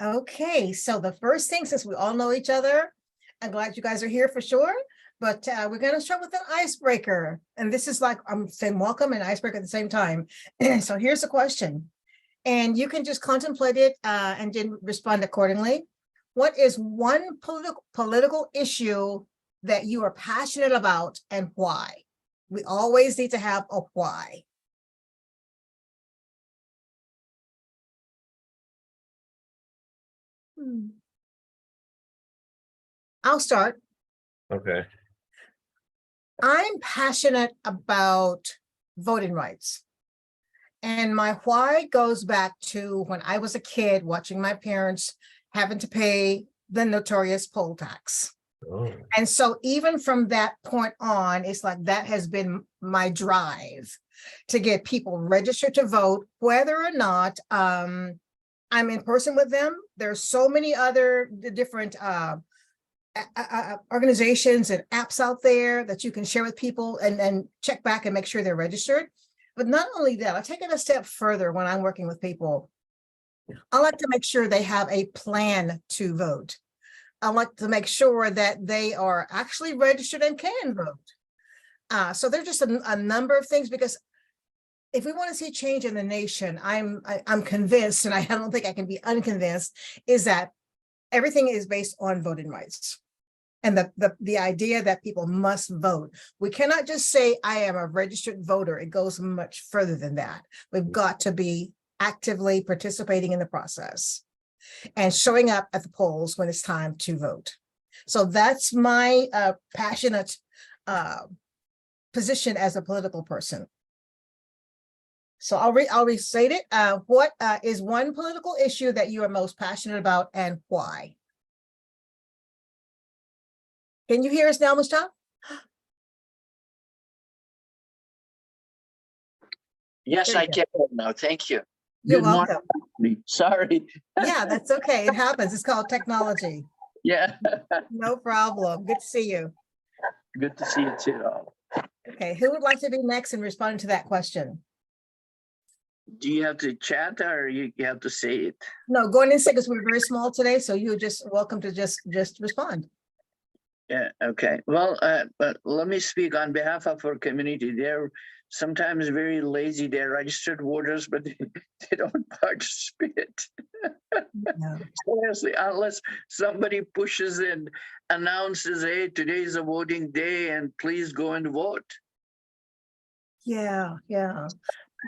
Okay, so the first thing, since we all know each other, I'm glad you guys are here for sure, but we're going to start with an icebreaker. And this is like, I'm saying welcome and icebreaker at the same time. So here's the question, and you can just contemplate it and then respond accordingly. What is one political issue that you are passionate about and why? We always need to have a why. I'll start. Okay. I'm passionate about voting rights. And my why goes back to when I was a kid watching my parents having to pay the notorious poll tax. Oh. And so even from that point on, it's like that has been my drive to get people registered to vote, whether or not I'm in person with them. There's so many other different organizations and apps out there that you can share with people and then check back and make sure they're registered. But not only that, I take it a step further when I'm working with people. I like to make sure they have a plan to vote. I like to make sure that they are actually registered and can vote. So there's just a number of things, because if we want to see change in the nation, I'm convinced, and I don't think I can be unconvinced, is that everything is based on voting rights. And the idea that people must vote. We cannot just say, I am a registered voter. It goes much further than that. We've got to be actively participating in the process and showing up at the polls when it's time to vote. So that's my passionate position as a political person. So I'll restate it. What is one political issue that you are most passionate about and why? Can you hear us now, Mustafa? Yes, I can now. Thank you. You're Good welcome. morning. Sorry. Yeah, that's okay. It happens. It's called technology. Yeah. No problem. Good to see you. Good to see you too. Okay, who would like to be next and respond to that question? Do you have to chat or you have to say it? No, go ahead and say, because we're very small today, so you're just welcome to just respond. Yeah, okay. Well, but let me speak on behalf of our community. They're sometimes very lazy. They're registered voters, but they don't participate. No. Seriously, unless somebody pushes and announces, hey, today is a voting day and please go and vote. Yeah.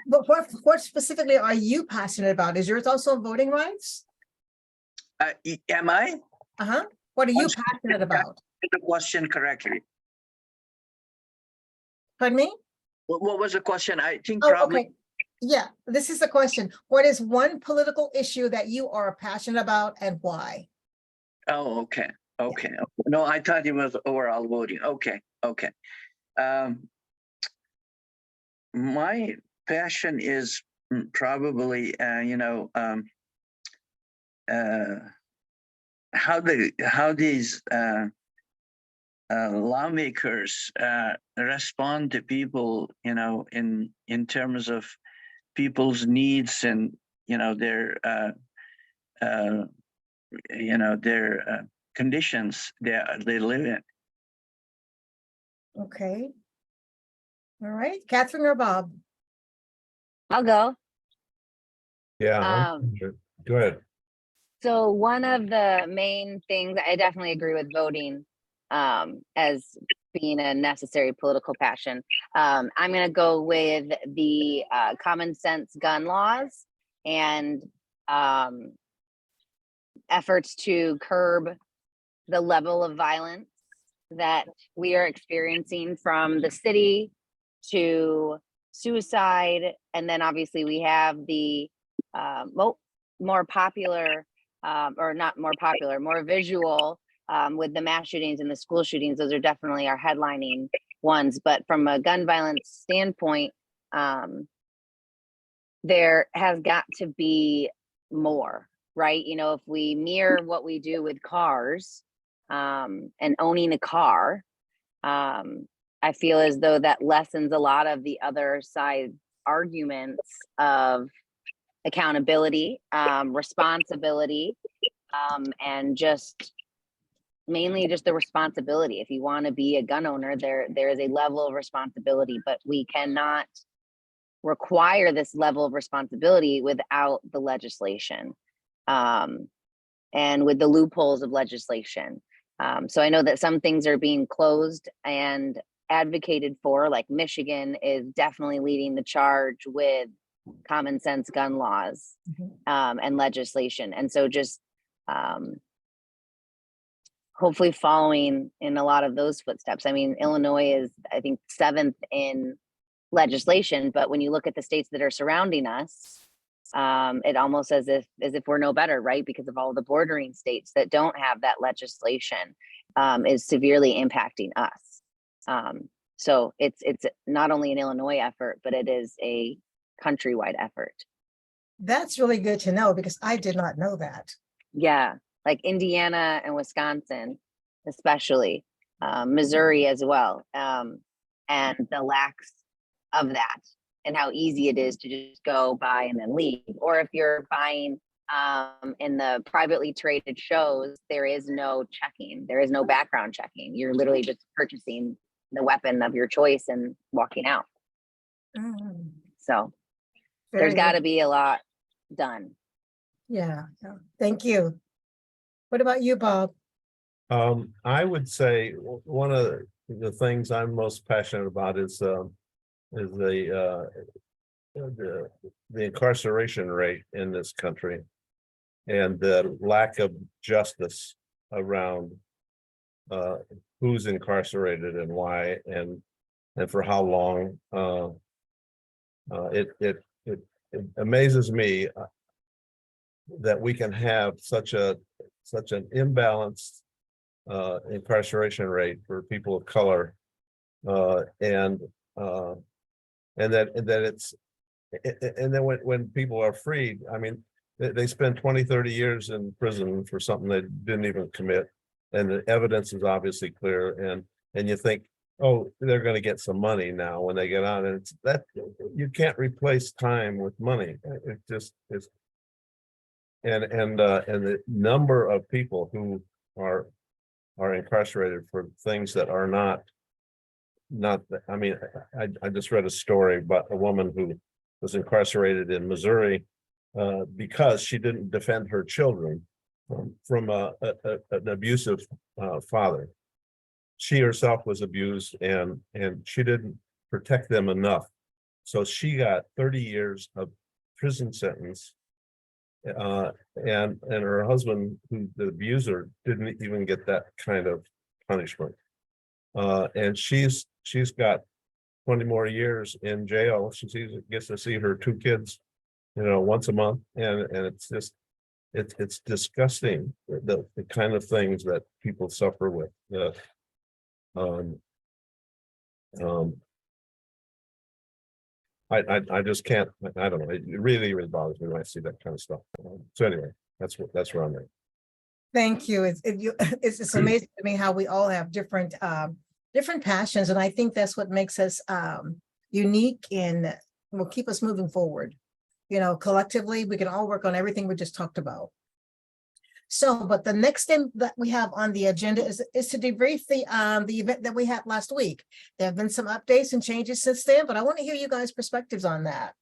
But what specifically are you passionate about? Is yours also voting rights? Am I? What are you passionate about? The question correctly. Pardon me? What was the question? I think probably. Okay. Yeah, this is the question. What is one political issue that you are passionate about and why? Oh, okay. Okay. Yeah. No, I thought it was overall voting. Okay. My passion is probably, how these lawmakers respond to people, in terms of people's needs and their conditions they live in. Okay. All right, Catherine or Bob? I'll go. Yeah. Go ahead. So one of the main things, I definitely agree with voting as being a necessary political passion. I'm going to go with the common sense gun laws and efforts to curb the level of violence that we are experiencing, from the city to suicide. And then obviously we have the more popular, or not more popular, more visual, with the mass shootings and the school shootings. Those are definitely our headlining ones. But from a gun violence standpoint, there has got to be more, right? If we mirror what we do with cars and owning a car, I feel as though that lessens a lot of the other side arguments of accountability, responsibility, and just mainly just the responsibility. If you want to be a gun owner, there is a level of responsibility, but we cannot require this level of responsibility without the legislation, and with the loopholes of legislation. So I know that some things are being closed and advocated for, like Michigan is definitely leading the charge with common sense gun laws, and legislation. And so just hopefully following in a lot of those footsteps. I mean, Illinois is, I think, 7th in legislation, but when you look at the states that are surrounding us, it almost as if we're no better, right? Because of all the bordering states that don't have that legislation, is severely impacting us. So it's not only an Illinois effort, but it is a countrywide effort. That's really good to know because I did not know that. Yeah, like Indiana and Wisconsin, especially, Missouri as well, and the lacks of that, and how easy it is to just go buy and then leave. Or if you're buying in the privately traded shows, there is no checking, there is no background checking. You're literally just purchasing the weapon of your choice and walking out. So there's got to be a lot done. Yeah. Thank you. What about you, Bob? I would say one of the things I'm most passionate about is the incarceration rate in this country and the lack of justice around who's incarcerated and why and for how long. It amazes me that we can have such an imbalanced incarceration rate for people of color, and then when people are freed, I mean, they spend 20-30 years in prison for something they didn't even commit, and the evidence is obviously clear, and you think, oh, they're going to get some money now when they get out, and it's that you can't replace time with money. It just is. And the number of people who are incarcerated for things that are not. I mean, I just read a story about a woman who was incarcerated in Missouri because she didn't defend her children from an abusive father. She herself was abused, and she didn't protect them enough, so she got 30 years of prison sentence. And her husband, who the abuser, didn't even get that kind of punishment. And she's got 20 more years in jail. She gets to see her 2 kids, once a month, and it's just it's disgusting the kind of things that people suffer with. I just can't. I don't know. It really bothers me when I see that kind of stuff. So anyway, that's where I'm at. Thank you. It's amazing to me how we all have different passions, and I think that's what makes us unique and will keep us moving forward. Collectively, we can all work on everything we just talked about. So, but the next thing that we have on the agenda is to debrief the event that we had last week. There have been some updates and changes since then, but I want to hear you guys' perspectives on that,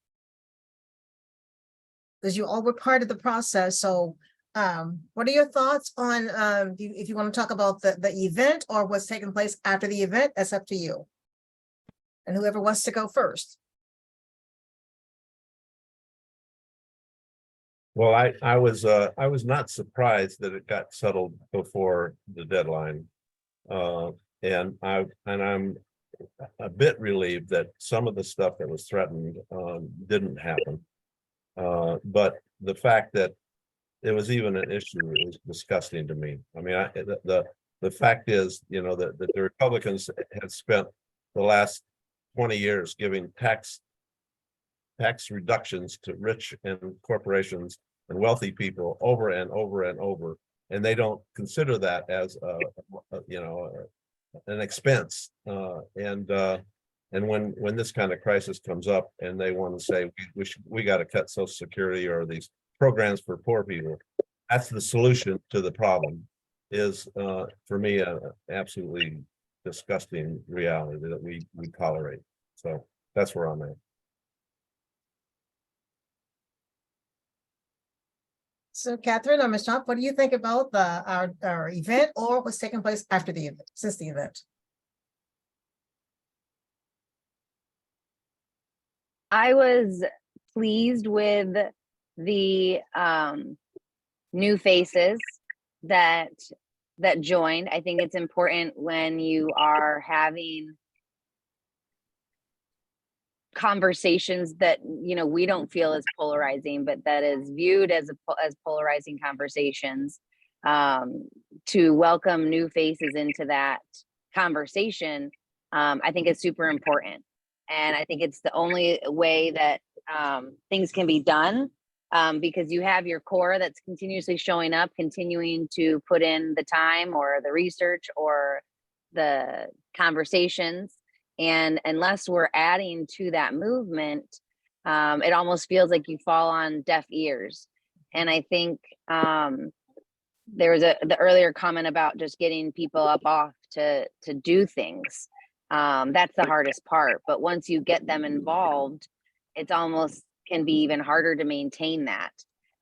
because you all were part of the process. So what are your thoughts on if you want to talk about the event or what's taking place after the event? That's up to you. And whoever wants to go first. Well, I was not surprised that it got settled before the deadline, and I'm a bit relieved that some of the stuff that was threatened didn't happen. But the fact that it was even an issue is disgusting to me. I mean, the fact is, that the Republicans had spent the last 20 years giving tax reductions to rich and corporations and wealthy people over and over and over, and they don't consider that as an expense. And when this kind of crisis comes up and they want to say we got to cut Social Security or these programs for poor people, that's the solution to the problem is, for me, a absolutely disgusting reality that we tolerate. So that's where I'm at. So Catherine or Ms. Trump, what do you think about our event or what's taking place after the event, since the event? I was pleased with the new faces that joined. I think it's important when you are having conversations that, you know, we don't feel as polarizing, but that is viewed as polarizing conversations, to welcome new faces into that conversation. I think it's super important. And I think it's the only way that things can be done, because you have your core that's continuously showing up, continuing to put in the time or the research or the conversations. And unless we're adding to that movement, it almost feels like you fall on deaf ears. And I think there was the earlier comment about just getting people up off to do things. That's the hardest part. But once you get them involved, it's almost can be even harder to maintain that.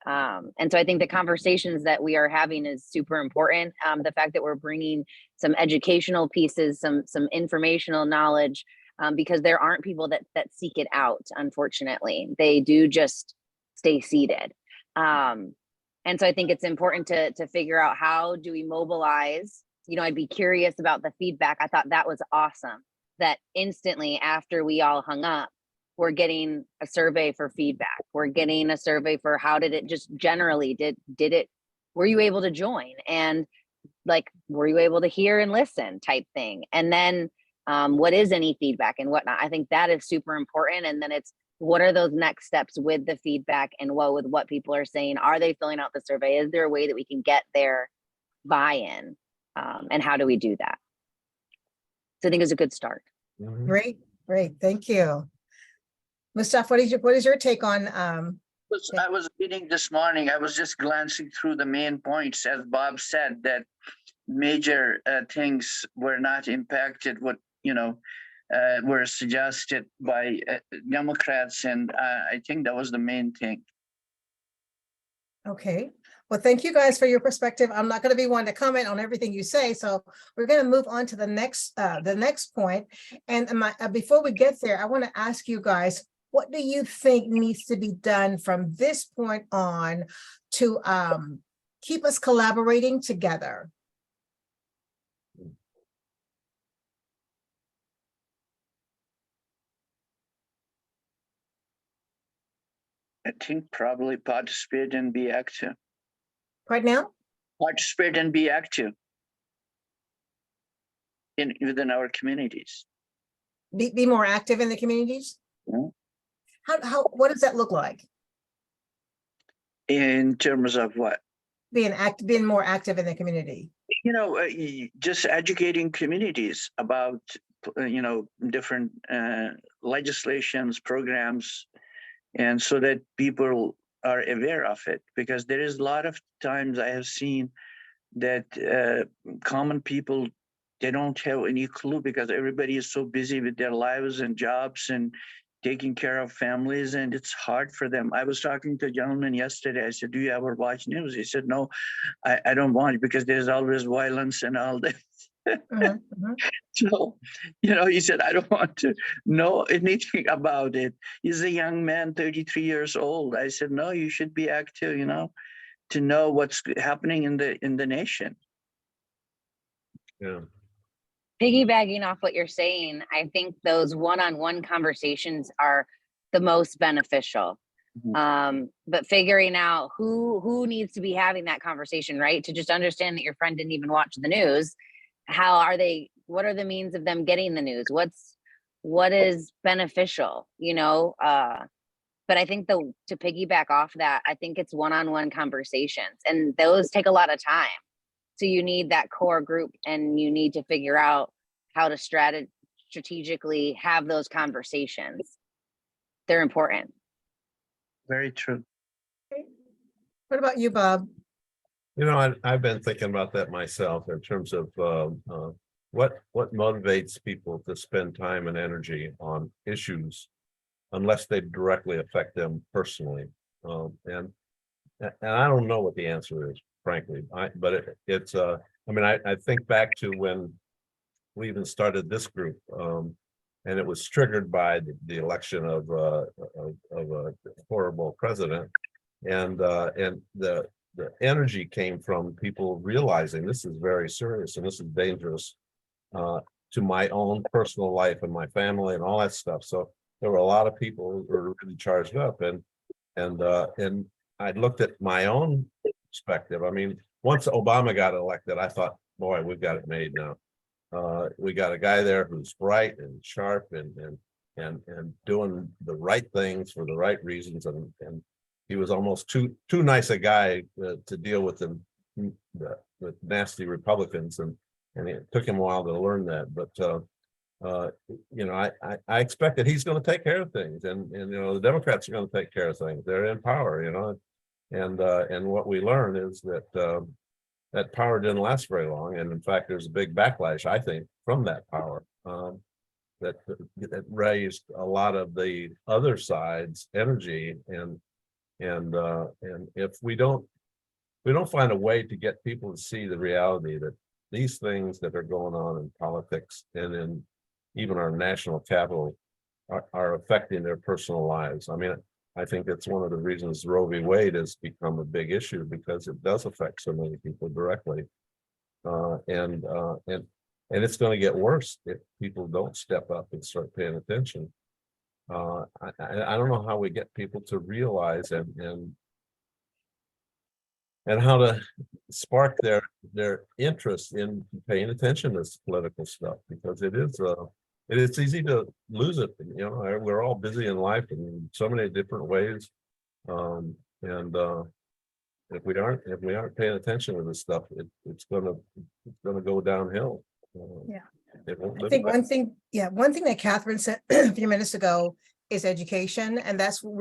And so I think the conversations that we are having is super important. The fact that we're bringing some educational pieces, some informational knowledge, because there aren't people that seek it out. Unfortunately, they do just stay seated. And so I think it's important to figure out how do we mobilize. You know, I'd be curious about the feedback. I thought that was awesome that instantly after we all hung up, we're getting a survey for feedback. We're getting a survey for how did it just generally, did it, were you able to join? And like, were you able to hear and listen type thing? And then what is any feedback and whatnot? I think that is super important. And then it's, what are those next steps with the feedback and with what people are saying? Are they filling out the survey? Is there a way that we can get their buy-in? And how do we do that? So I think it's a good start. Mhm. Great, great, thank you. Mustafa, what is your take on I was reading this morning, I was just glancing through the main points, as Bob said, that major things were not impacted, what, you know, were suggested by Democrats. And I think that was the main thing. Okay, well, thank you guys for your perspective. I'm not going to be one to comment on everything you say, so we're going to move on to the next point. And before we get there, I want to ask you guys, what do you think needs to be done from this point on to keep us collaborating together? I think probably participate and be active. Right now? Participate and be active within our communities. Be more active in the communities? Yeah. What does that look like? In terms of what? Being more active in the community. You know, just educating communities about, you know, different legislations, programs, and so that people are aware of it. Because there is a lot of times I have seen that common people, they don't have any clue because everybody is so busy with their lives and jobs and taking care of families, and it's hard for them. I was talking to a gentleman yesterday. I said, do you ever watch news? He said, no, I don't watch because there's always violence and all that. So, you know, he said, I don't want to know anything about it. He's a young man, 33 years old. I said, no, you should be active, you know, to know what's happening in the nation. Yeah. Piggybacking off what you're saying, I think those one-on-one conversations are the most beneficial. But figuring out who needs to be having that conversation, right? To just understand that your friend didn't even watch the news. What are the means of them getting the news? What is beneficial, you know? But I think to piggyback off that, I think it's one-on-one conversations, and those take a lot of time. So you need that core group, and you need to figure out how to strategically have those conversations. They're important. Very true. What about you, Bob? You know, I've been thinking about that myself in terms of what motivates people to spend time and energy on issues unless they directly affect them personally. And I don't know what the answer is, frankly. I think back to when we even started this group, and it was triggered by the election of a horrible president, and the energy came from people realizing this is very serious and this is dangerous to my own personal life and my family and all that stuff. So there were a lot of people who were really charged up, and I looked at my own perspective. I mean, once Obama got elected, I thought, boy, we've got it made now. We got a guy there who's bright and sharp and doing the right things for the right reasons, and he was almost too nice a guy to deal with the nasty Republicans, and it took him a while to learn that. But you know, I expect that he's going to take care of things, and you know, the Democrats are going to take care of things. They're in power, you know, and what we learn is that that power didn't last very long, and in fact, there's a big backlash, I think, from that power that raised a lot of the other side's energy, and if we don't find a way to get people to see the reality that these things that are going on in politics and in even our national capital are affecting their personal lives. I mean, I think that's one of the reasons Roe v. Wade has become a big issue, because it does affect so many people directly. And it's going to get worse if people don't step up and start paying attention. I don't know how we get people to realize and how to spark their interest in paying attention to this political stuff, because it's easy to lose it. You know, we're all busy in life in so many different ways, and if we aren't paying attention to this stuff, it's gonna go downhill. Yeah. It won't I think live one thing that Catherine said a few minutes ago is education, and that's what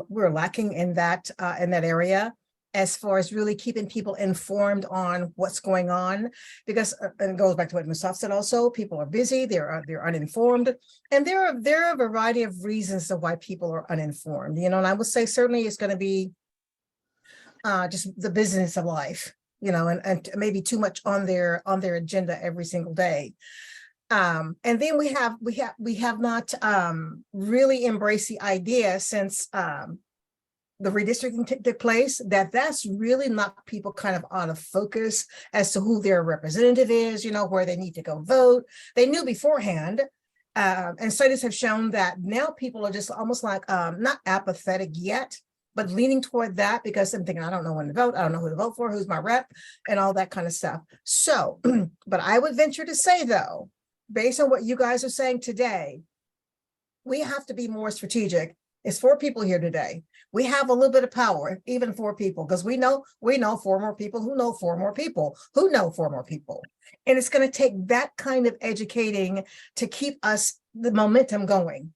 we're lacking in that area, as far as really keeping people informed on what's going on, because and it goes back to what Ms. said also, people are busy, they're uninformed, and there are a variety of reasons of why people are uninformed, you know, and I would say certainly it's going to be just the business of life, you know, and maybe too much on their agenda every single day. And then we have not really embraced the idea since the redistricting took place, that's really knocked people kind of out of focus as to who their representative is, you know, where they need to go vote. They knew beforehand, and studies have shown that now people are just almost like not apathetic yet, but leaning toward that, because I'm thinking, I don't know when to vote, I don't know who to vote for, who's my rep, and all that kind of stuff. So, but I would venture to say, though, based on what you guys are saying today, we have to be more strategic. It's 4 people here today. We have a little bit of power, even 4 people, because we know 4 more people who know 4 more people who know 4 more people. And it's going to take that kind of educating to keep us the momentum going.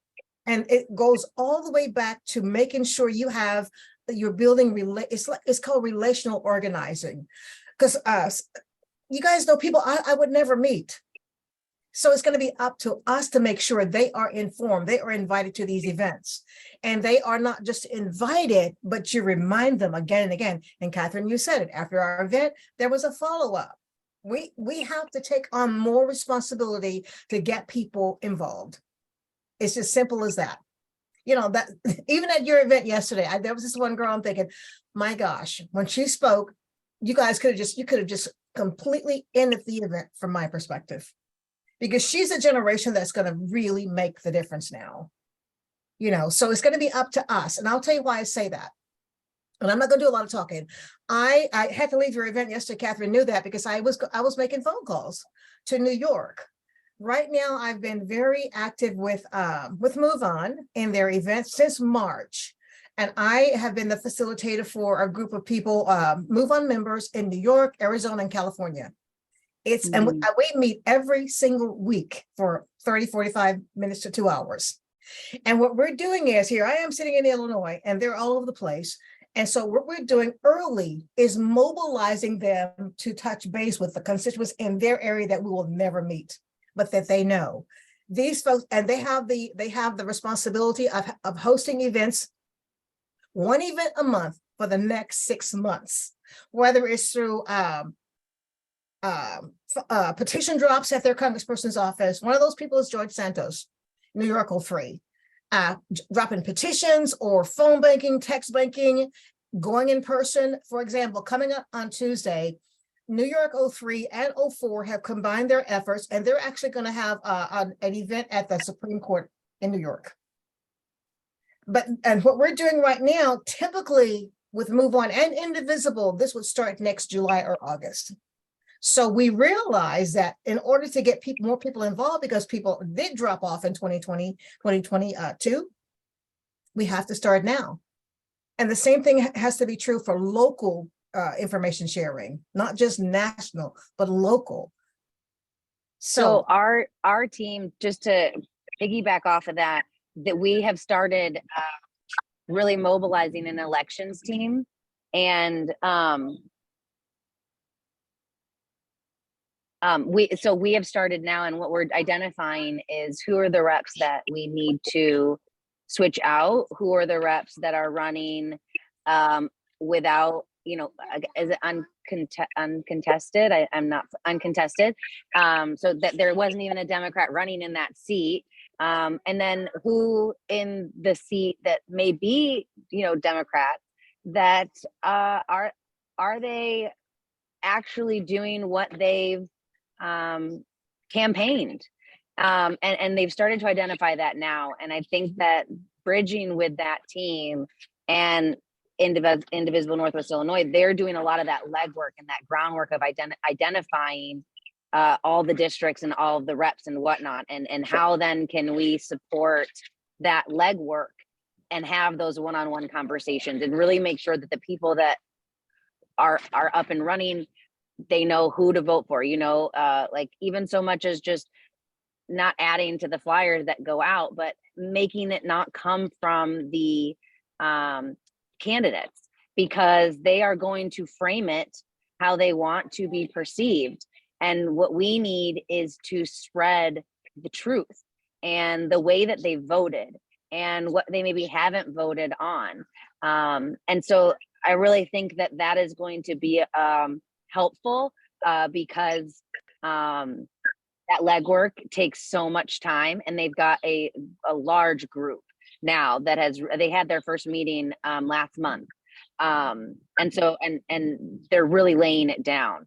And it goes all the way back to making sure you're building, it's called relational organizing. Because you guys know people I would never meet. So it's going to be up to us to make sure they are informed, they are invited to these events. And they are not just invited, but you remind them again and again. And Catherine, you said it, after our event, there was a follow-up. We have to take on more responsibility to get people involved. It's as simple as that. You know, that even at your event yesterday, there was this one girl, I'm thinking, my gosh, when she spoke, you guys could have just completely ended the event from my perspective. Because she's a generation that's going to really make the difference now, you know, so it's going to be up to us. And I'll tell you why I say that. And I'm not going to do a lot of talking. I had to leave your event yesterday. Catherine knew that, because I was making phone calls to New York. Right now, I've been very active with Move On in their events since March. And I have been the facilitator for a group of people, Move On members in New York, Arizona, and California. And we meet every single week for 30, 45 minutes to 2 hours. And what we're doing is, here I am sitting in Illinois, and they're all over the place. And so what we're doing early is mobilizing them to touch base with the constituents in their area that we will never meet, but that they know. These folks, and they have the responsibility of hosting events, one event a month for the next 6 months, whether it's through petition drops at their congressperson's office. One of those people is George Santos, New York 03. Dropping petitions or phone banking, text banking, going in person. For example, coming up on Tuesday, New York 03 and 04 have combined their efforts, and they're actually going to have an event at the Supreme Court in New York. And what we're doing right now, typically with Move On and Indivisible, this would start next July or August. So we realize that in order to get more people involved, because people did drop off in 2022, we have to start now. And the same thing has to be true for local information sharing, not just national, but local. So our team, just to piggyback off of that we have started really mobilizing an elections team, and we have started now, and what we're identifying is who are the reps that we need to switch out, who are the reps that are running without, is it uncontested? I'm not uncontested. So that there wasn't even a Democrat running in that seat. And then who in the seat that may be, Democrat, that are they actually doing what they've campaigned? And they've started to identify that now. And I think that bridging with that team and Indivisible Northwest Illinois, they're doing a lot of that legwork and that groundwork of identifying all the districts and all of the reps and whatnot, and how then can we support that legwork and have those one-on-one conversations and really make sure that the people that are up and running, they know who to vote for, like even so much as just not adding to the flyers that go out, but making it not come from the candidates, because they are going to frame it how they want to be perceived. And what we need is to spread the truth and the way that they voted and what they maybe haven't voted on. And so I really think that that is going to be helpful because that legwork takes so much time, and they've got a large group now that they had their first meeting last month. And so, and they're really laying it down.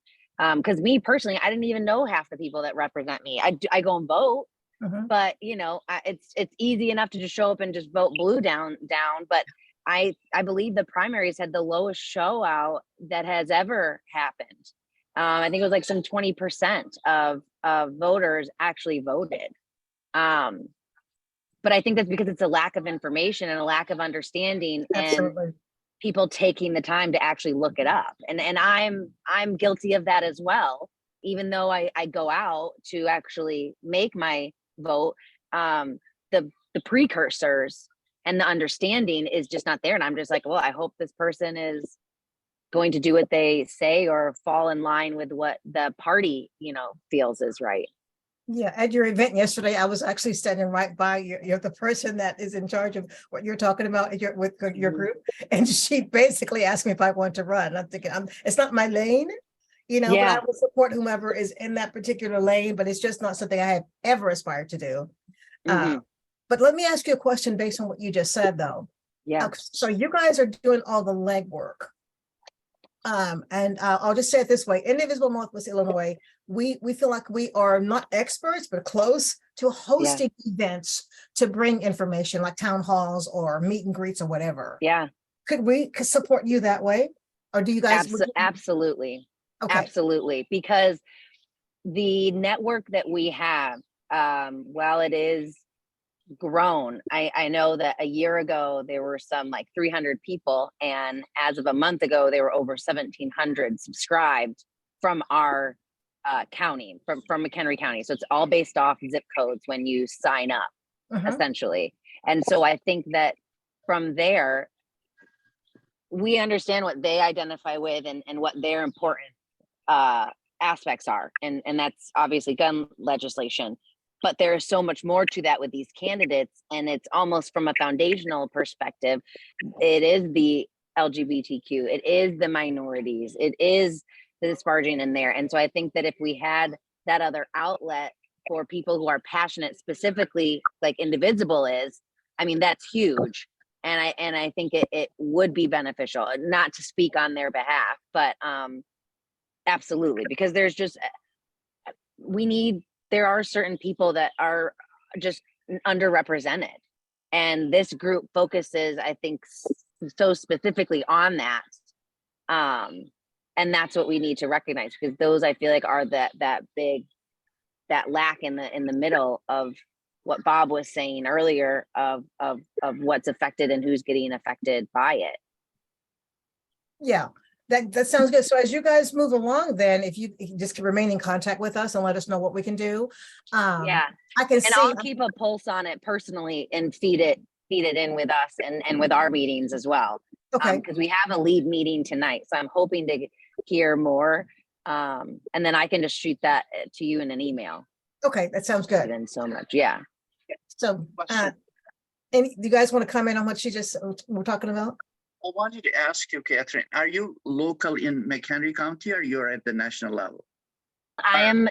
Because me personally, I didn't even know half the people that represent me. I go and vote, but it's easy enough to just show up and just vote blue down. But I believe the primaries had the lowest show out that has ever happened. I think it was like some 20% of voters actually voted. But I think that's because it's a lack of information and a lack of understanding. Absolutely. And people taking the time to actually look it up. And I'm guilty of that as well. Even though I go out to actually make my vote, the precursors and the understanding is just not there. And I'm just like, well, I hope this person is going to do what they say or fall in line with what the party, feels is right. Yeah, at your event yesterday, I was actually standing right by you're the person that is in charge of what you're talking about with your group, and she basically asked me if I want to run. I'm thinking, it's not my lane, but I will support whomever is in that particular lane, but it's just not something I have ever aspired to do. But let me ask you a question based on what you just said, though. Yeah. So you guys are doing all the legwork. And I'll just say it this way: Indivisible Northwest Illinois, we feel like we are not experts, but close to hosting events to bring information like town halls or meet and greets or whatever. Yeah. Could we support you that way? Or do you guys? Absolutely. Okay. Absolutely. Because the network that we have, while it is grown, I know that a year ago there were some like 300 people, and as of a month ago there were over 1,700 subscribed from our county, from McHenry County. So it's all based off zip codes when you sign up, essentially. And so I think that from there, we understand what they identify with and what their important aspects are. And that's obviously gun legislation. But there is so much more to that with these candidates. And it's almost from a foundational perspective, it is the LGBTQ, it is the minorities, it is the disparaging in there. And so I think that if we had that other outlet for people who are passionate, specifically like Indivisible is, I mean, that's huge. And I think it would be beneficial, not to speak on their behalf, but absolutely, because there's just, there are certain people that are just underrepresented. And this group focuses, I think, so specifically on that. And that's what we need to recognize, because those I feel like are that lack in the middle of what Bob was saying earlier of what's affected and who's getting affected by it. Yeah, that sounds good. So as you guys move along, then if you just can remain in contact with us and let us know what we can do. Yeah, I can and see. I'll keep a pulse on it personally and feed it in with us and with our meetings as well. Okay. Because we have a lead meeting tonight, so I'm hoping to hear more. And then I can just shoot that to you in an email. Okay, that sounds good. Then so much, yeah. So, and do you guys want to comment on what we're talking about? I wanted to ask you, Catherine, are you local in McHenry County or you're at the national level? I am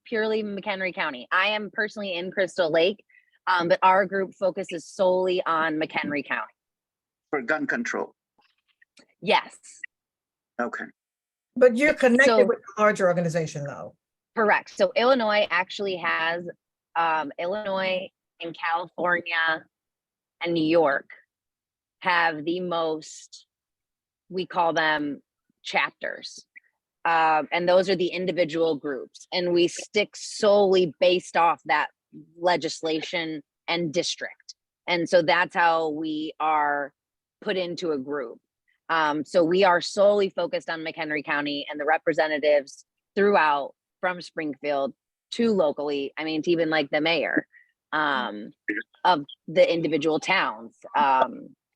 purely McHenry County. I am personally in Crystal Lake, but our group focuses solely on McHenry County. For gun control? Yes. Okay. But you're connected So- with a larger organization though. Correct. So Illinois actually has, Illinois and California and New York have the most, we call them chapters. And those are the individual groups. And we stick solely based off that legislation and district. And so that's how we are put into a group. So we are solely focused on McHenry County and the representatives throughout, from Springfield to locally, I mean, to even like the mayor of the individual towns,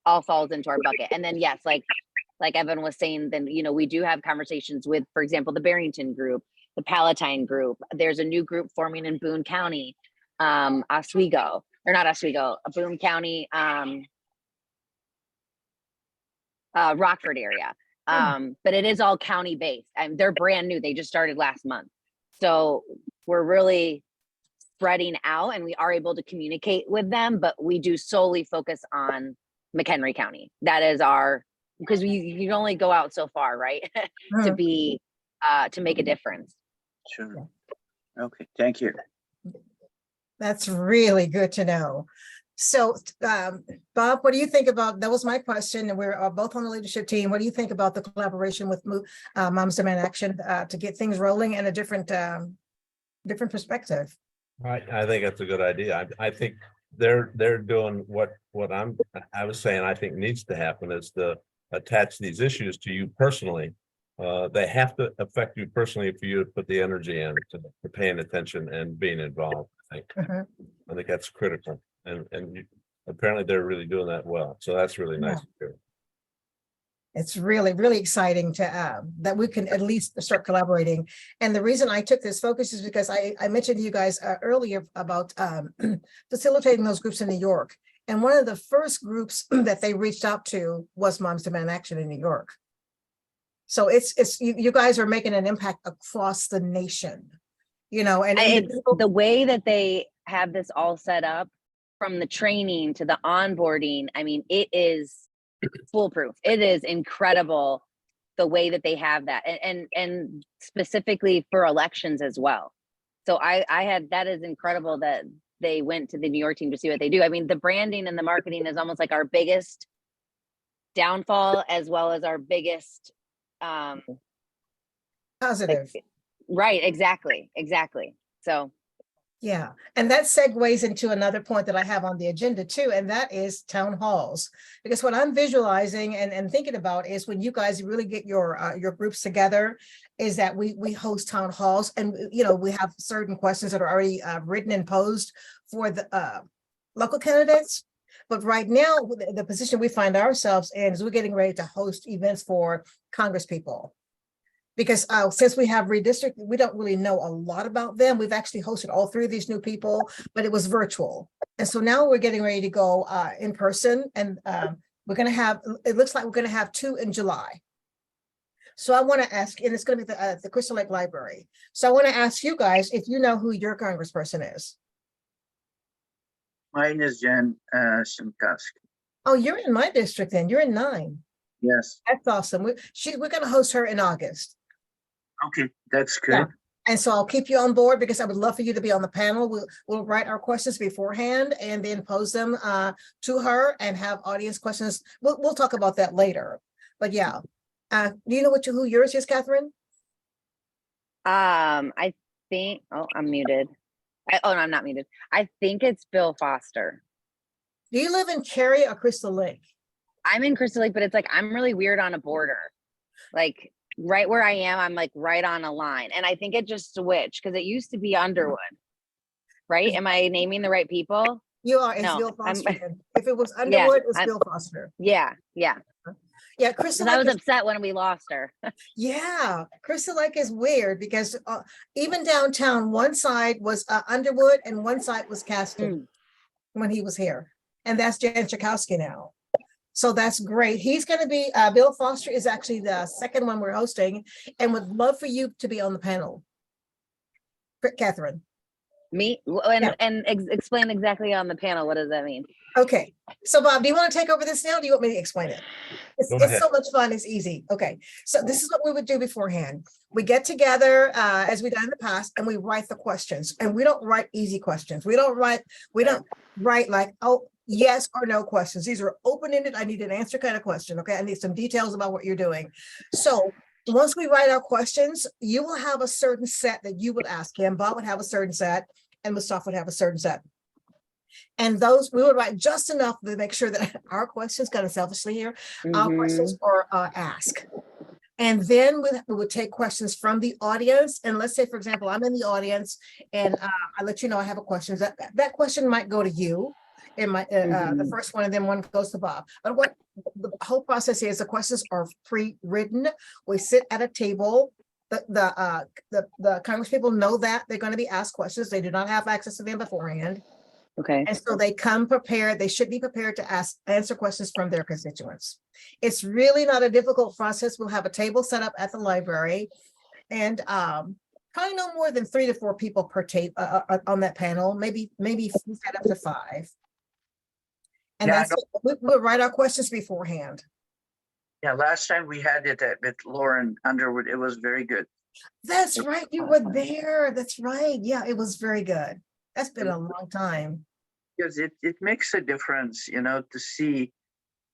all falls into our bucket. And then yes, like Evan was saying, then, you know, we do have conversations with, for example, the Barrington group, the Palatine group. There's a new group forming in Boone County, Oswego, or not Oswego, Boone County, Rockford area. But it is all county based. They're brand new. They just started last month. So we're really spreading out and we are able to communicate with them, but we do solely focus on McHenry County. That is our, because you can only go out so far, right? to be, to make a difference. Sure. Okay, thank you. That's really good to know. So, Bob, what do you think about, that was my question, and we're both on the leadership team. What do you think about the collaboration with Moms Demand Action to get things rolling in a different perspective? I think that's a good idea. I think they're doing what I was saying I think needs to happen is to attach these issues to you personally. They have to affect you personally for you to put the energy in to paying attention and being involved. I think that's critical. And apparently they're really doing that well. So that's really nice to hear. It's really, really exciting to that we can at least start collaborating. And the reason I took this focus is because I mentioned to you guys earlier about facilitating those groups in New York. And one of the first groups that they reached out to was Moms Demand Action in New York. So it's you guys are making an impact across the nation, you know, and the way that they have this all set up, from the training to the onboarding, I mean, it is foolproof. It is incredible the way that they have that, and specifically for elections as well. So that is incredible that they went to the New York team to see what they do. I mean, the branding and the marketing is almost like our biggest downfall as well as our biggest positive. Right, exactly. So yeah, and that segues into another point that I have on the agenda too, and that is town halls. Because what I'm visualizing and thinking about is when you guys really get your groups together, is that we host town halls, and you know, we have certain questions that are already written and posed for the local candidates. But right now, the position we find ourselves in is we're getting ready to host events for Congress people. Because since we have redistricted, we don't really know a lot about them. We've actually hosted all three of these new people, but it was virtual. And so now we're getting ready to go in person, and we're going to have, it looks like we're going to have 2 in July. So I want to ask, and it's going to be the Crystal Lake Library. So I want to ask you guys if you know who your congressperson is. Mine is Jen Simkowski. Oh, you're in my district then. You're in 9. Yes. That's awesome. We're going to host her in August. Okay, that's good. Yeah. And so I'll keep you on board because I would love for you to be on the panel. We'll write our questions beforehand and then pose them to her and have audience questions. We'll talk about that later. But yeah, do you know who yours is, Catherine? I think, oh, I'm muted. Oh, no, I'm not muted. I think it's Bill Foster. Do you live in Cary or Crystal Lake? I'm in Crystal Lake, but it's like, I'm really weird on a border. Like right where I am, I'm like right on a line. And I think it just switched because it used to be Underwood, right? Am I naming the right people? You are, it's No, Bill I'm- Foster. If it was Underwood, it's I'm- Bill Foster. Yeah. Yeah, Crystal I Lake was is, upset when we lost her. yeah, Crystal Lake is weird because even downtown, one side was Underwood and one side was Caston when he was here. And that's Jan Chakowski now. So that's great. He's going to be, Bill Foster is actually the second one we're hosting and would love for you to be on the panel. Catherine. Me? And explain exactly on the panel. What does that mean? Okay. So Bob, do you want to take over this now? Or do you want me to explain it? It's so much fun. It's easy. Okay. So this is what we would do beforehand. We get together as we've done in the past and we write the questions, and we don't write easy questions. We don't write like, oh, yes or no questions. These are open-ended. I need an answer kind of question. Okay. I need some details about what you're doing. So once we write our questions, you will have a certain set that you would ask him. Bob would have a certain set and Mustafa would have a certain set. And those we would write just enough to make sure that our questions, kind of selfishly here, our questions are asked. And then we would take questions from the audience. And let's say, for example, I'm in the audience and I let you know I have a question. That question might go to you. It might the first one, and then one goes to Bob. But what the whole process is, the questions are pre-written. We sit at a table. The Congress people know that they're going to be asked questions. They do not have access to them beforehand. Okay. And so they come prepared. They should be prepared to answer questions from their constituents. It's really not a difficult process. We'll have a table set up at the library, and probably no more than 3 to 4 people per table on that panel. Maybe set up to 5. And Yeah, we'll write our questions beforehand. Yeah, last time we had it with Lauren Underwood, it was very good. That's right. You were there. That's right. Yeah, it was very good. That's been a long time. Because it makes a difference, to see.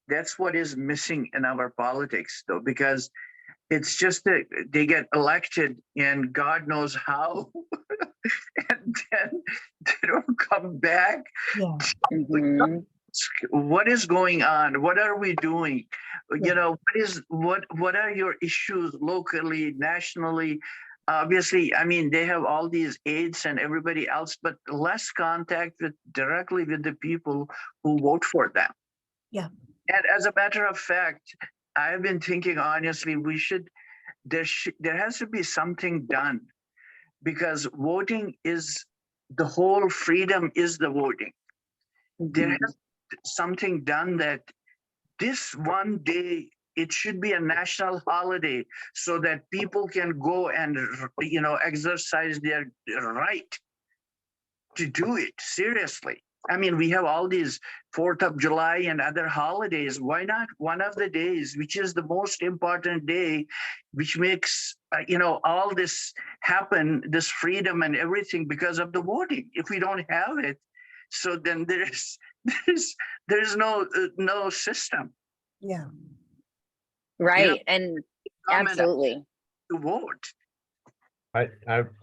That's what is missing in our politics, though, because it's just that they get elected and God knows how, and then they don't come back. Yeah. What is going on? What are we doing? What are your issues locally, nationally? Obviously, I mean, they have all these aides and everybody else, but less contact directly with the people who vote for them. Yeah. And as a matter of fact, I've been thinking, honestly, there has to be something done, because voting is the whole freedom is the voting. There has to be something done that this one day, it should be a national holiday so that people can go and, exercise their right to do it seriously. I mean, we have all these 4th of July and other holidays. Why not one of the days, which is the most important day, which makes, all this happen, this freedom and everything because of the voting. If we don't have it, so then there's no system. Yeah. Right. And absolutely. To vote. I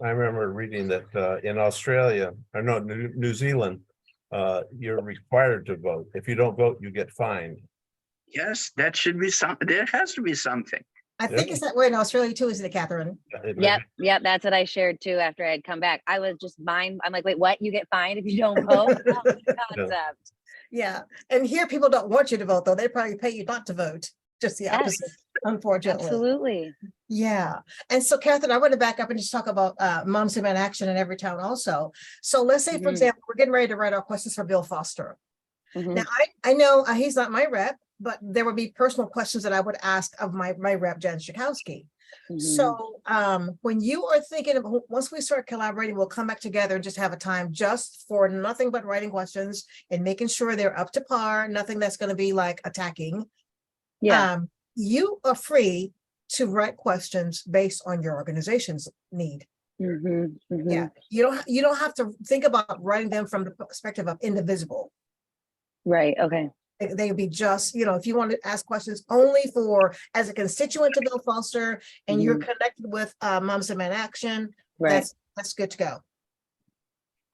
remember reading that in Australia, or no, New Zealand, you're required to vote. If you don't vote, you get fined. Yes, that should be something. There has to be something. I think it's that way in Australia too, isn't it, Catherine? Yep. That's what I shared too after I had come back. I was just I'm like, wait, what? You get fined if you don't vote? Concept. Yeah, and here people don't want you to vote, though. They probably pay you not to vote, just the Yes, opposite, unfortunately. absolutely. Yeah, and so Catherine, I want to back up and just talk about Moms in Action in every town also. So let's say, for Mhm. example, we're getting ready to write our questions for Bill Foster. Mhm. Now, I know he's not my rep, but there would be personal questions that I would ask of my rep, Jen Schakowsky. Mhm. So when you are thinking of, once we start collaborating, we'll come back together and just have a time just for nothing but writing questions and making sure they're up to par, nothing that's going to be like attacking. Yeah. You are free to write questions based on your organization's need. Mhm. Mhm. Yeah, you don't have to think about writing them from the perspective of indivisible. Right. Okay. They would be just, if you want to ask questions only for as a constituent to Bill Foster and you're connected with Moms in Action, Right. that's good to go.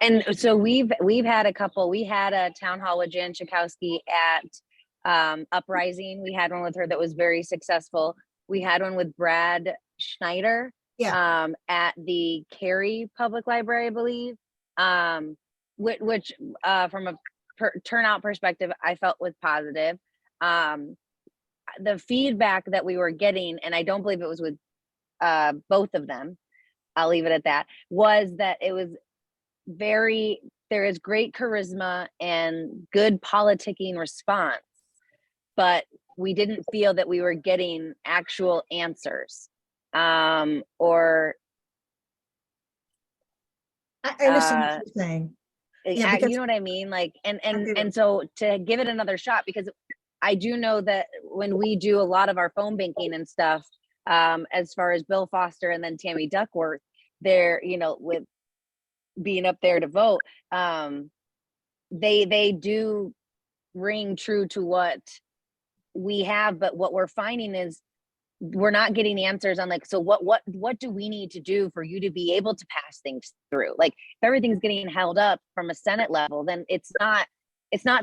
And so we've had a couple. We had a town hall with Jan Schakowsky at Uprising. We had one with her that was very successful. We had one with Brad Schneider at the Cary Public Library, I believe. Which from a turnout perspective, I felt was positive. The feedback that we were getting, and I don't believe it was with both of them, I'll leave it at that, was that it was there is great charisma and good politicking response, but we didn't feel that we were getting actual answers. Or I understand what you're saying. Yeah, you know what I mean? Like, and so to give it another shot, because I do know that when we do a lot of our phone banking and stuff, as far as Bill Foster and then Tammy Duckworth, they're, with being up there to vote, they do ring true to what we have, but what we're finding is we're not getting answers on like, so what do we need to do for you to be able to pass things through? Like, if everything's getting held up from a Senate level, then it's not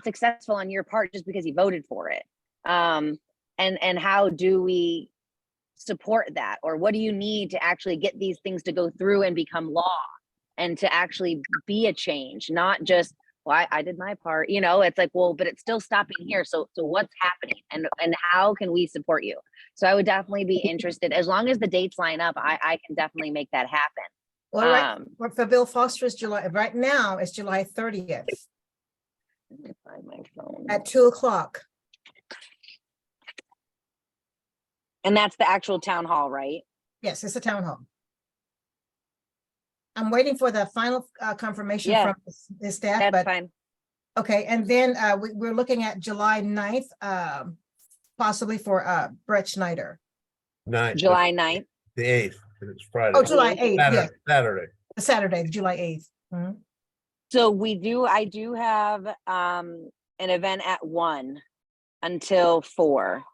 successful on your part just because you voted for it. And how do we support that? Or what do you need to actually get these things to go through and become law and to actually be a change, not just, well, I did my part, it's like, well, but it's still stopping here. So what's happening and how can we support you? So I would definitely be interested, as long as the dates line up, I can definitely make that happen. Well, right, for Bill Foster is July, right now it's July 30th Let me find my phone. at 2:00. And that's the actual town hall, right? Yes, it's a town hall. I'm waiting for the final confirmation from the staff, That's but fine. okay. And then we're looking at July 9th, possibly for Brett Schneider. July 9th. The 8th, it's Friday. Oh, July 8th, yes. Saturday. July 8th. Mhm. So I do have an event at 1 until 4.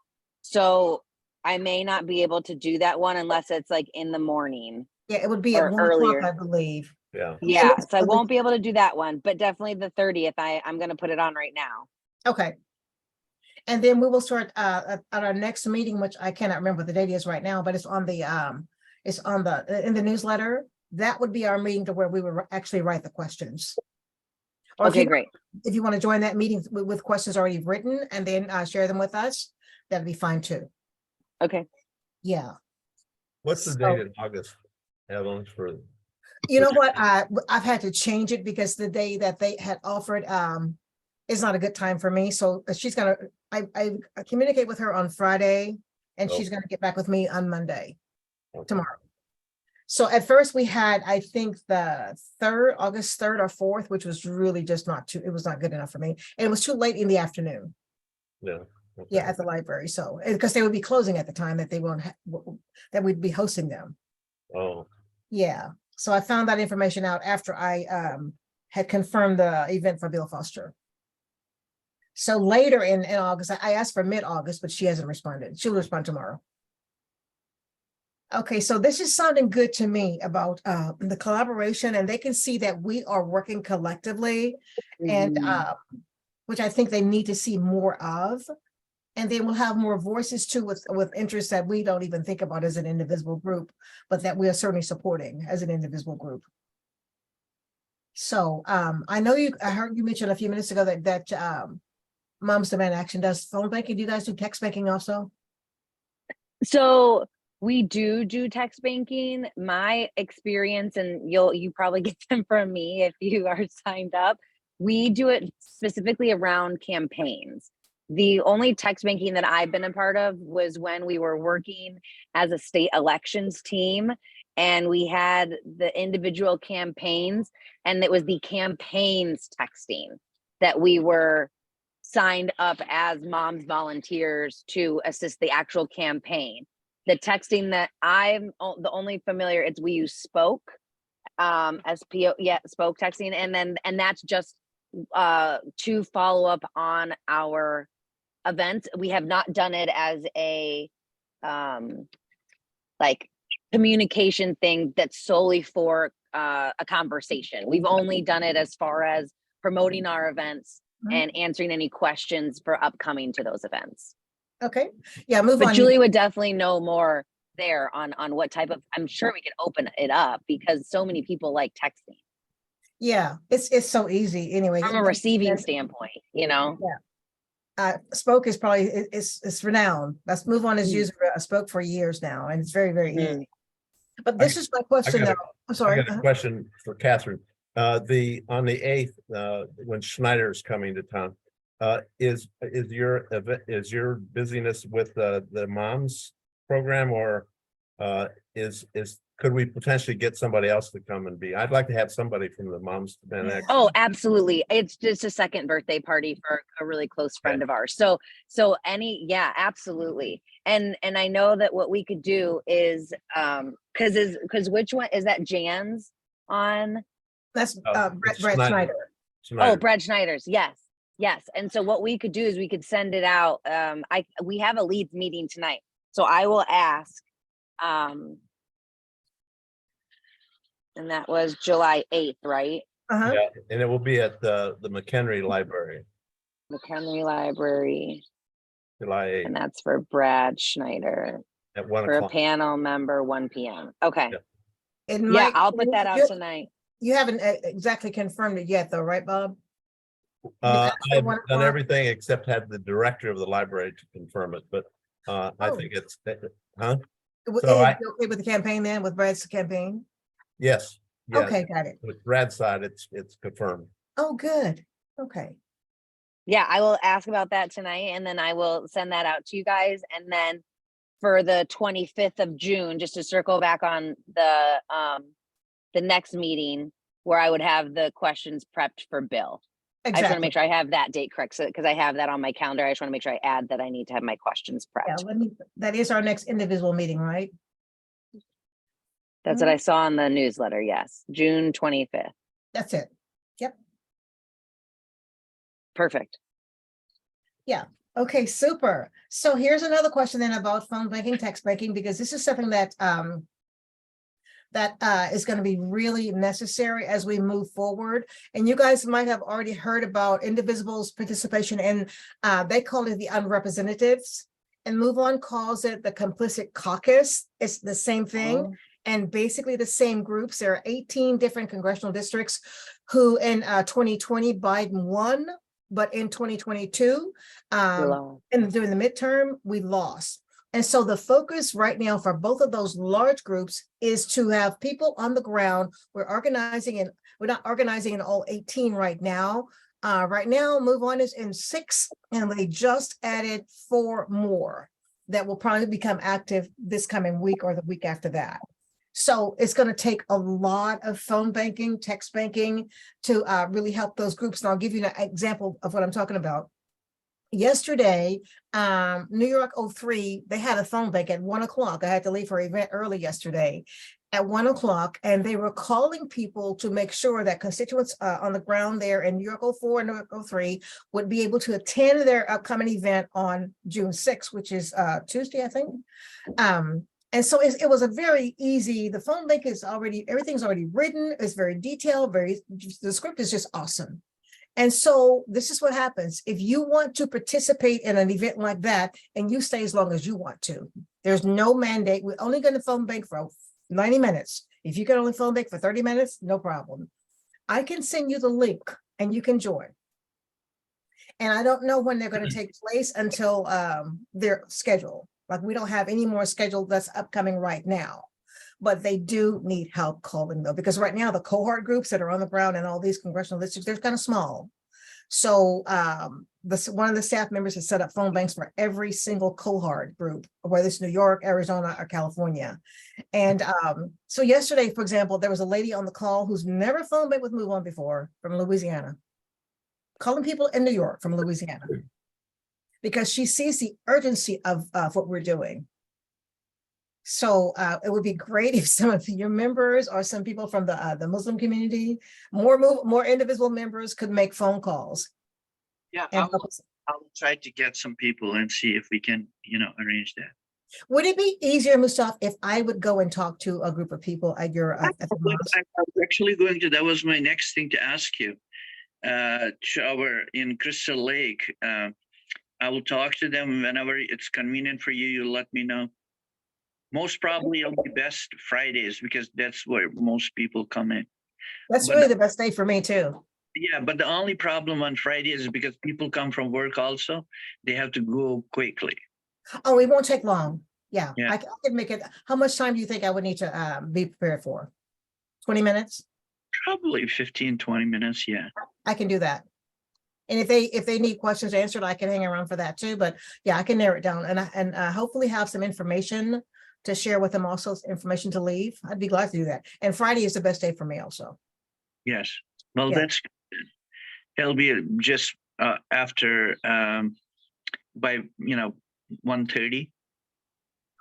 So I may not be able to do that one unless it's like in the morning. Yeah, it would be or at 1 earlier. o'clock, I believe. Yeah. So I won't be able to do that one, but definitely the 30th. I'm going to put it on right now. Okay. And then we will start at our next meeting, which I cannot remember what the date is right now, but it's on the in the newsletter. That would be our meeting to where we would actually write the questions. Or okay, great. If you want to join that meeting with questions already written and then share them with us, that'd be fine too. Okay. Yeah. What's the date in August? Evelyn, for you know what, I've had to change it because the day that they had offered is not a good time for me. So she's gonna I communicate with her on Friday and she's gonna get back with me on Monday, tomorrow. So at first we had, I think the August 3rd or 4th, which was really just it was not good enough for me. And it was too late in the afternoon. Yeah. Yeah, at the library. So because they would be closing at the time that they won't that we'd be hosting them. Oh. Yeah. So I found that information out after I had confirmed the event for Bill Foster. So later in August, I asked for mid-August, but she hasn't responded. She'll respond tomorrow. Okay, so this is sounding good to me about the collaboration, and they can see that we are working collectively, and which I think they need to see more of. And then we'll have more voices too with interests that we don't even think about as an indivisible group, but that we are certainly supporting as an indivisible group. So I know I heard you mention a few minutes ago that Moms Demand Action does phone banking. Do you guys do text banking also? So we do text banking. My experience, and you probably get them from me if you are signed up. We do it specifically around campaigns. The only text banking that I've been a part of was when we were working as a state elections team, and we had the individual campaigns, and it was the campaigns texting that we were signed up as moms volunteers to assist the actual campaign. The texting that I'm the only familiar, it's we use Spoke, SPO, yeah, Spoke texting, and that's just to follow up on our events. We have not done it as a like communication thing that's solely for a conversation. We've only done it as far as promoting our events and answering any questions for upcoming to those events. Okay, yeah, move But on. Julie would definitely know more there on what type of, I'm sure we could open it up because so many people like texting Yeah, it's so easy anyway. from a receiving standpoint, you know? Spoke is probably, it's renowned. Let's move on is used Spoke for years now, and it's very, very easy. But this is my question got though. a- I'm I sorry. got a question for Catherine. On the 8th, when Schneider's coming to town, is your busyness with the moms program, or could we potentially get somebody else to come and be? I'd like to have somebody from the Moms Demand Action. Oh, absolutely. It's just a second birthday party for a really close friend of ours. So yeah, absolutely. And I know that what we could do is, because which one is that? Jan's on? That's It's Brett Schneider. Oh, Brad Schneider's. Yes. And so what we could do is we could send it out. We have a leads meeting tonight. So I will ask, and that was July 8th, right? Uh-huh. Yeah, and it will be at the McHenry Library, McHenry Library, July 8th and that's for Brad Schneider at 1 for a o'clock. panel member, 1 p.m. Okay. Yeah. It Yeah, might, I'll put that out tonight. you haven't exactly confirmed it yet though, right, Bob? I've at 1 done o'clock? everything except had the director of the library to confirm it, but I Oh. think it's, huh? Is So it okay with the campaign then, with Brad's campaign? Yes. Yeah. Okay, got it. With Brad's side, it's confirmed. Oh, good. Okay. Yeah, I will ask about that tonight, and then I will send that out to you guys. And then for the 25th of June, just to circle back on the next meeting where I would have the questions prepped for Bill. I just want to Exactly. make sure I have that date correct, so because I have that on my calendar. I just want to make sure I add that I need to have my questions Yeah, prepped. that is our next individual meeting, right? That's what I saw in the newsletter. Yes, June 25th. That's it. Perfect. Okay, super. So here's another question then about phone banking, text banking, because this is something that is going to be really necessary as we move forward. And you guys might have already heard about Indivisible's participation in, they call it the unrepresentatives, and Move On calls it the complicit caucus. It's the same thing. And basically the same groups. There are 18 different congressional districts who in 2020 Biden won, but in 2022, and during the midterm, we lost. And so the focus right now for both of those large groups is to have people on the ground. We're not organizing in all 18 right now. Right now, Move On is in 6, and they just added 4 more that will probably become active this coming week or the week after that. So it's going to take a lot of phone banking, text banking to really help those groups. And I'll give you an example of what I'm talking about. Yesterday, New York 03, they had a phone bank at 1 o'clock. I had to leave for an event early yesterday at 1 o'clock, and they were calling people to make sure that constituents on the ground there in New York 04 and New York 03 would be able to attend their upcoming event on June 6th, which is Tuesday, I think. And so it was a very easy, the phone bank is already, everything's already written, it's very detailed, the script is just awesome. And so this is what happens. If you want to participate in an event like that, and you stay as long as you want to, there's no mandate. We're only going to phone bank for 90 minutes. If you can only phone bank for 30 minutes, no problem. I can send you the link and you can join. And I don't know when they're going to take place until their schedule. Like we don't have any more scheduled that's upcoming right now. But they do need help calling though, because right now the cohort groups that are on the ground in all these congressional districts, they're kind of small. So one of the staff members has set up phone banks for every single cohort group, whether it's New York, Arizona, or California. And so yesterday, for example, there was a lady on the call who's never phone banked with Move On before from Louisiana, calling people in New York from Louisiana, because she sees the urgency of what we're doing. So it would be great if some of your members or some people from the Muslim community, more individual members could make phone calls. Yeah, And I'll try to get some people and see if we can, arrange that. would it be easier, Mustaf, if I would go and talk to a group of people at your at the mosque? I was actually that was my next thing to ask you. In Crystal Lake, I will talk to them whenever it's convenient for you. You let me know. Most probably it'll be best Fridays because that's where most people come in. That's But- really the best day for me too. Yeah, but the only problem on Fridays is because people come from work also, they have to go quickly. Oh, it won't take long. Yeah, Yeah. I can make it. How much time do you think I would need to be prepared for? 20 minutes? Probably 15, 20 minutes, yeah. I can do that. And if they need questions answered, I can hang around for that too. But yeah, I can narrow it down and hopefully have some information to share with them, also information to leave. I'd be glad to do that. And Friday is the best day for me also. Yes. Well, Yeah. that's good. It'll be just after by 1:30.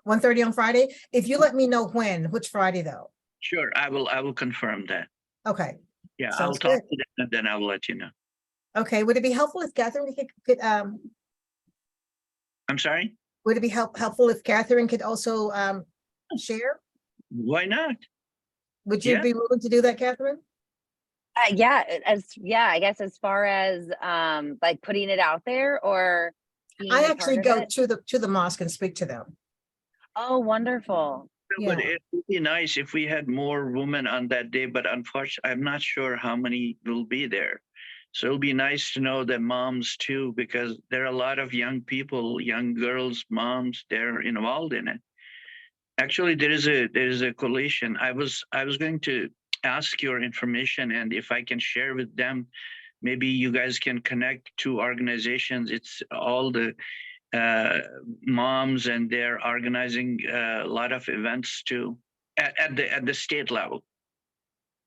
1:30 on Friday. If you let me know which Friday though. Sure, I will confirm that. Okay. Yeah, I'll Sounds talk good. to them and then I will let you know. Okay. Would it be helpful if Catherine could I'm sorry? would it be helpful if Catherine could also share? Why not? Would you Yeah. be willing to do that, Catherine? Yeah, I guess as far as like putting it out there or being I a actually part of go it. to the mosque and speak to them. Oh, wonderful. But Yeah. it would be nice if we had more women on that day, but unfortunately, I'm not sure how many will be there. So it'll be nice to know the moms too, because there are a lot of young people, young girls, moms, they're involved in it. Actually, there is a coalition. I was going to ask your information, and if I can share with them, maybe you guys can connect to organizations. It's all the moms, and they're organizing a lot of events too at the state level.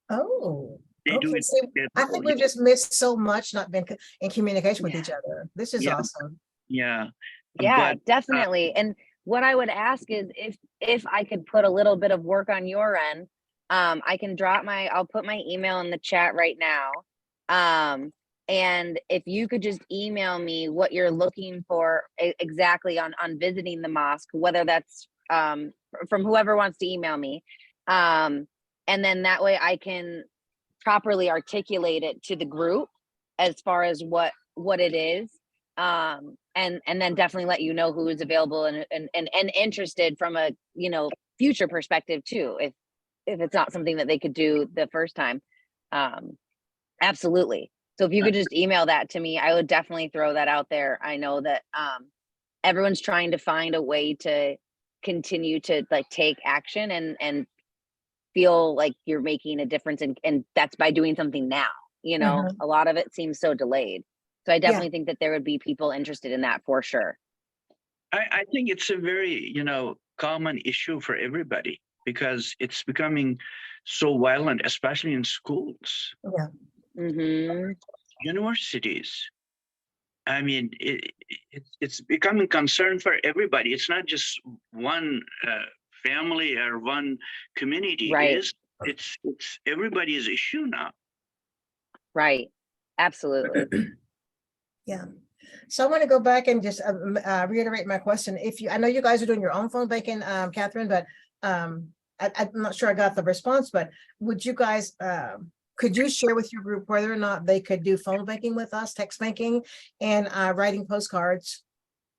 Oh, They do okay. it. See, I think we've just missed so much, not been in communication with Yeah. each other. This is Yeah. awesome. Yeah. Yeah, But, definitely. And what I would ask is if I could put a little bit of work on your end, I can I'll put my email in the chat right now. And if you could just email me what you're looking for exactly on visiting the mosque, whether that's from whoever wants to email me. And then that way I can properly articulate it to the group as far as what it is. And then definitely let you know who is available and interested from a future perspective too, if it's not something that they could do the first time. Absolutely. So if you could just email that to me, I would definitely throw that out there. I know that everyone's trying to find a way to continue to like take action and feel like you're making a difference, and that's by doing something now. A lot of it seems so delayed. So I definitely think that there would be people interested in that for sure. I think it's a very, common issue for everybody because it's becoming so violent, especially in schools, Yeah. Mm-hmm. universities. I mean, it's becoming concern for everybody. It's not just one family or one community. Right. It's everybody's issue now. Right. Absolutely. Yeah. So I want to go back and just reiterate my question. I know you guys are doing your own phone banking, Catherine, but I'm not sure I got the response, but would you guys, could you share with your group whether or not they could do phone banking with us, text banking, and writing postcards,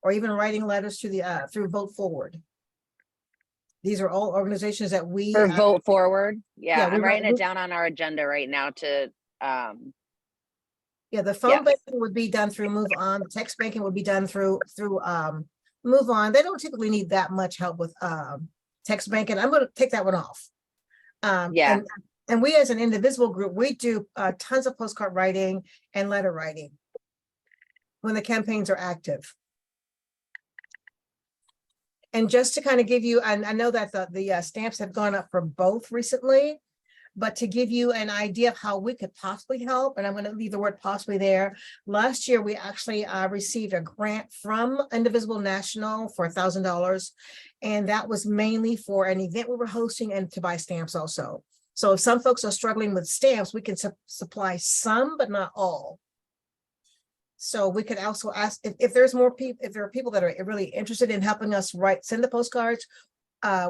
or even writing letters to the through Vote Forward? These are all organizations that we For Vote Forward. Yeah, yeah, I'm writing it down on our agenda right now to Yeah, the phone Yes. banking would be done through Move On. The text banking would be done through Move On. They don't typically need that much help with text banking. I'm going to take that one off. Yeah. And we as an individual group, we do tons of postcard writing and letter writing when the campaigns are active. And just to kind of give you, and I know that the stamps have gone up for both recently, but to give you an idea of how we could possibly help, and I'm going to leave the word possibly there. Last year, we actually received a grant from Indivisible National for $1,000. And that was mainly for an event we were hosting and to buy stamps also. So if some folks are struggling with stamps, we can supply some, but not all. So we could also ask if there's more people, if there are people that are really interested in helping us send the postcards,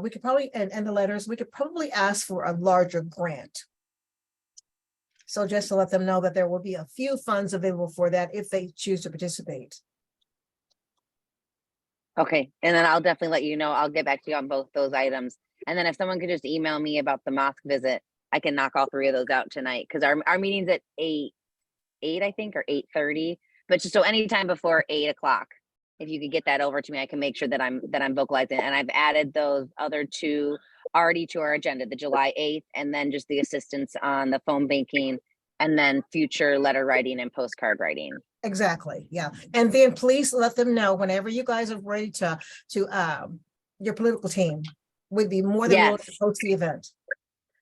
we could probably, and the letters, we could probably ask for a larger grant. So just to let them know that there will be a few funds available for that if they choose to participate. Okay, and then I'll definitely let you know. I'll get back to you on both those items. And then if someone could just email me about the mosque visit, I can knock all three of those out tonight, because our meeting's at 8, I think, or 8:30. But just so anytime before 8 o'clock, if you could get that over to me, I can make sure that I'm vocalizing. And I've added those other two already to our agenda, the July 8th, and then just the assistance on the phone banking, and then future letter writing and postcard writing. Exactly, yeah. And then please let them know whenever you guys are ready to your political team would be more than willing to host the event.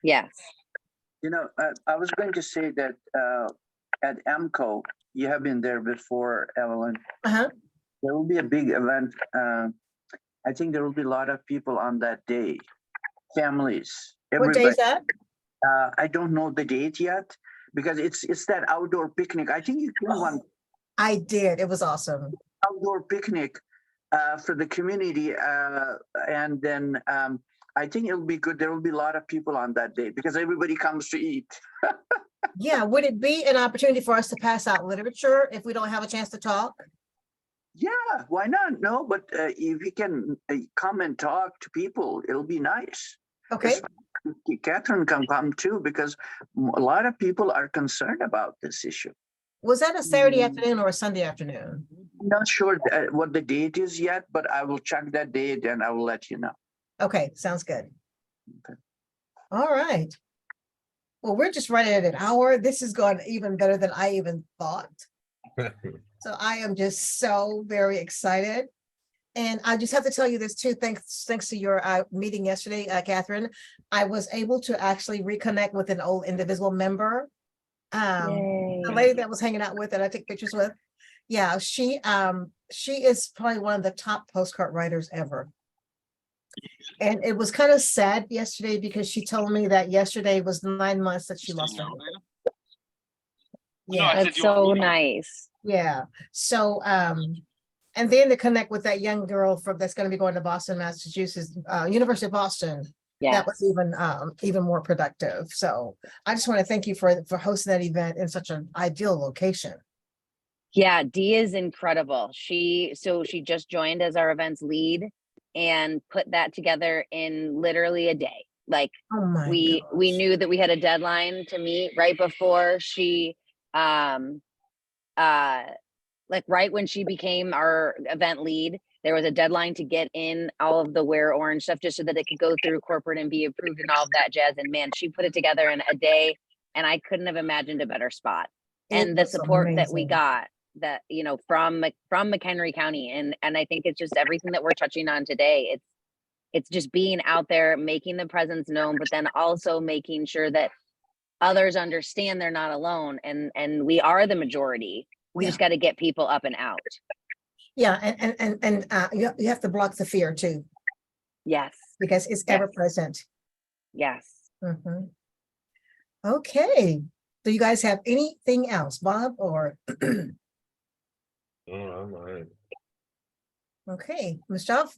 Yes. You know, I was going to say that at AMCO, you have been there before, Evelyn. Uh-huh. There will be a big event. I think there will be a lot of people on that day, families, everybody. What day is that? I don't know the date yet, because it's that outdoor picnic. I think you can one I did. It was awesome. outdoor picnic for the community, and then I think it'll be good. There will be a lot of people on that day because everybody comes to eat. Yeah, would it be an opportunity for us to pass out literature if we don't have a chance to talk? Yeah, why not? No, but if you can come and talk to people, it'll be nice. Okay. Catherine can come too, because a lot of people are concerned about this issue. Was that a Saturday afternoon or a Sunday afternoon? I'm not sure what the date is yet, but I will check that date and I will let you know. Okay, sounds good. Okay. All right. Well, we're just running at an hour. This is going even better than I even thought. So I am just so very excited. And I just have to tell you this too, thanks to your meeting yesterday, Catherine, I was able to actually reconnect with an old Indivisible member. The lady that I was hanging out with that I take pictures with. Yeah, she is probably one of the top postcard writers ever. And it was kind of sad yesterday because she told me that yesterday was 9 months that she lost her husband. Yeah, That's so nice. yeah. So and then to connect with that young girl that's going to be going to Boston, Massachusetts, University of Boston. Yeah. That was even more productive. So I just want to thank you for hosting that event in such an ideal location. Yeah, Dee is incredible. She just joined as our events lead and put that together in literally a day. Like, oh my we knew that we had a deadline to meet right before she like right when she became our event lead. There was a deadline to get in all of the Wear Orange stuff just so that it could go through corporate and be approved and all of that jazz. And man, she put it together in a day, and I couldn't have imagined a better spot. And the support that we got, that, you know, from McHenry County, and I think it's just everything that we're touching on today. It's just being out there, making the presence known, but then also making sure that others understand they're not alone, and we are the majority. We just got to get people up and out. Yeah, and you have to block the fear too. Yes. Because it's ever present. Yes. Mm-hmm. Okay. Do you guys have anything else, Bob, or? Oh, I'm all right. Okay, Michelle,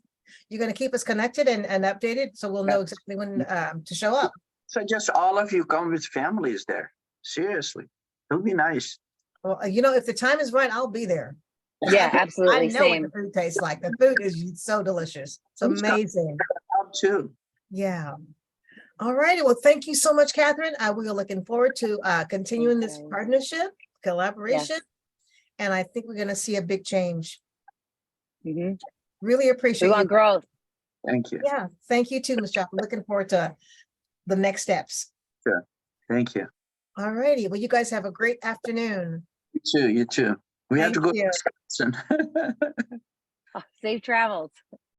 you're going to keep us connected and updated, so we'll know exactly when to show up. So just all of you come with families there. Seriously, it'll be nice. Well, you know, if the time is right, I'll be there. Yeah, absolutely. I know Same. what the food tastes like. The food is so delicious. It's amazing. Too. Yeah. All righty. Well, thank you so much, Catherine. We are looking forward to continuing this partnership. collaboration. And I think we're going to see a big change. Mhm. Really We appreciate you. want growth. Thank you. Yeah, thank you too, Ms. Joplin. Looking forward to the next steps. Thank you. All righty. Well, you guys have a great afternoon. You too. You too. We have to Thank go. you. To Wisconsin. Oh, safe travels.